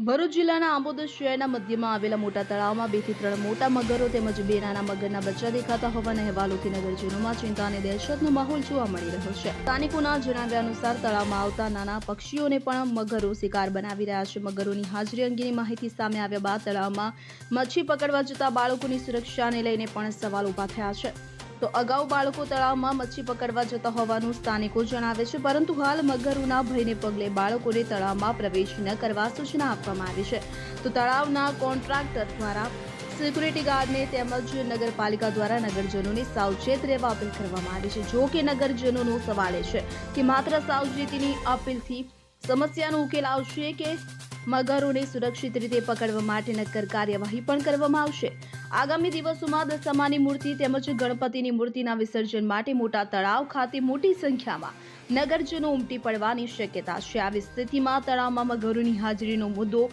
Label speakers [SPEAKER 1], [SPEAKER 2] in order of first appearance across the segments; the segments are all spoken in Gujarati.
[SPEAKER 1] ભરૂચ જિલ્લાના આંબોદ શહેરના મધ્યમાં આવેલા મોટા તળાવમાં 2 થી 3 મોટા મગરો તેમજ 2 નાના મગરના બચ્ચા દેખાતા હોવાના અહેવાલોથી નગરજનોમાં ચિંતા અને દહેશતનો માહોલ જોવા મળી રહ્યો છે। સ્થાનિકોના જણાવ્યા અનુસાર તળાવમાં આવતા નાના પક્ષીઓને પણ મગરો શિકાર બનાવી રહ્યા છે। મગરોની હાજરી અંગેની માહિતી સામે આવ્યા બાદ તળાવમાં મચ્છી પકડવા જતા બાળકોની સુરક્ષાને લઈને પણ સવાલ ઊભા થયા છે। તો અગાઉ બાળકો તળાવમાં મચ્છી પકડવા જતા હોવાનું સ્થાનિકો જણાવે છે, પરંતુ હાલ મગરોના ભયને પગલે બાળકોને તળાવમાં પ્રવેશ ન કરવા સૂચના આપવામાં આવી છે। તો તળાવના કોન્ટ્રાક્ટર દ્વારા સિક્યુરિટી ગાર્ડને તેમજ નગરપાલિકા દ્વારા નગરજનોને સાવચેત રહેવા અપીલ કરવામાં આવી છે। જો કે નગરજનોનો સવાલ એ છે કે માત્ર સાવચેતીની અપીલથી સમસ્યાનો ઉકેલ આવશે કે મગરોને સુરક્ષિત રીતે પકડવા માટે નક્કર કાર્યવાહી પણ કરવામાં આવશે। આગામી દિવસોમાં દશામાની મૂર્તિ તેમજ ગણપતિની મૂર્તિના વિસર્જન માટે મોટા તળાવ ખાતે મોટી સંખ્યામાં નગરજનો ઉમટી પડવાની શક્યતા છે। આવી સ્થિતિમાં તળાવમાં મગરોની હાજરીનો મુદ્દો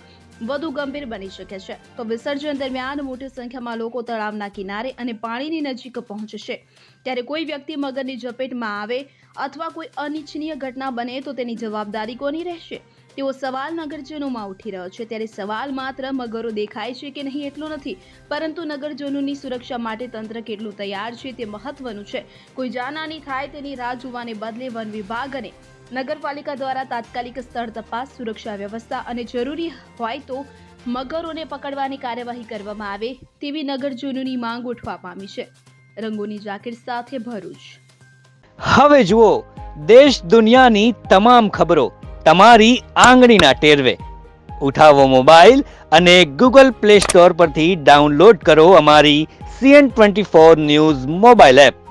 [SPEAKER 1] વધુ ગંભીર બની શકે છે। તો વિસર્જન દરમિયાન મોટી સંખ્યામાં લોકો તળાવના કિનારે અને પાણીની નજીક પહોંચશે, ત્યારે કોઈ વ્યક્તિ મગરની ઝપેટમાં આવે અથવા કોઈ અનિચ્છનીય ઘટના બને તો તેની જવાબદારી કોની રહેશે, તેવો સવાલ નગરજનોમાં ઉઠી રહ્યો છે। ત્યારે સવાલ માત્ર મગરો દેખાય છે કે નહીં એટલો નથી, પરંતુ નગરજનોની સુરક્ષા માટે તંત્ર કેટલું તૈયાર છે તે મહત્વનું છે। કોઈ જાનહાની થાય તેની રાહ જોવાને બદલે વન વિભાગ અને નગરપાલિકા દ્વારા તાત્કાલિક સ્થળ તપાસ, સુરક્ષા વ્યવસ્થા અને જરૂરી હોય તો મગરોને પકડવાની કાર્યવાહી કરવામાં આવે તેવી નગરજનોની માંગ ઉઠવા પામી છે। રંગોની જાકીર સાથે ભરૂચ।
[SPEAKER 2] હવે જુઓ દેશ દુનિયાની તમામ ખબરો તમારી આંગળીના ટેરવે। ઉઠાવો મોબાઈલ અને ગૂગલ પ્લે સ્ટોર પરથી ડાઉનલોડ કરો અમારી CN24 ન્યૂઝ મોબાઈલ એપ।